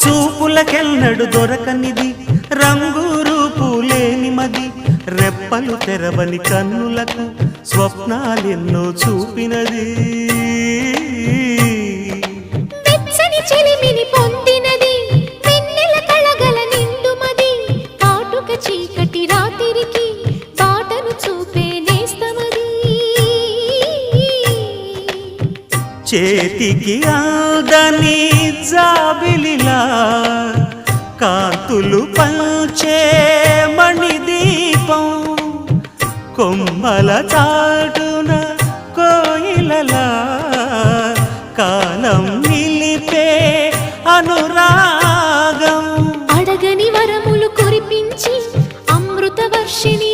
చూపులకెన్నడు దొరకనిది రంగు రూపు లేని మది రెప్పలు తెరవని కన్నులకు స్వప్నాలెన్నో చూపినది వెచ్చని చెలిమిని పొందినది వెన్నెల కళగల నిండుమది కాటుక చీకటి రాత్రికి బాటను చూపే నేస్తమది చేతికి ఆదని జాబిలిలా కాంతులు పంచే మణిదీపం కొమ్మల చాటున కోయిలలా కాలం నిలిపే అనురాగం అడగని వరములు కురిపించి అమృత వర్షిణి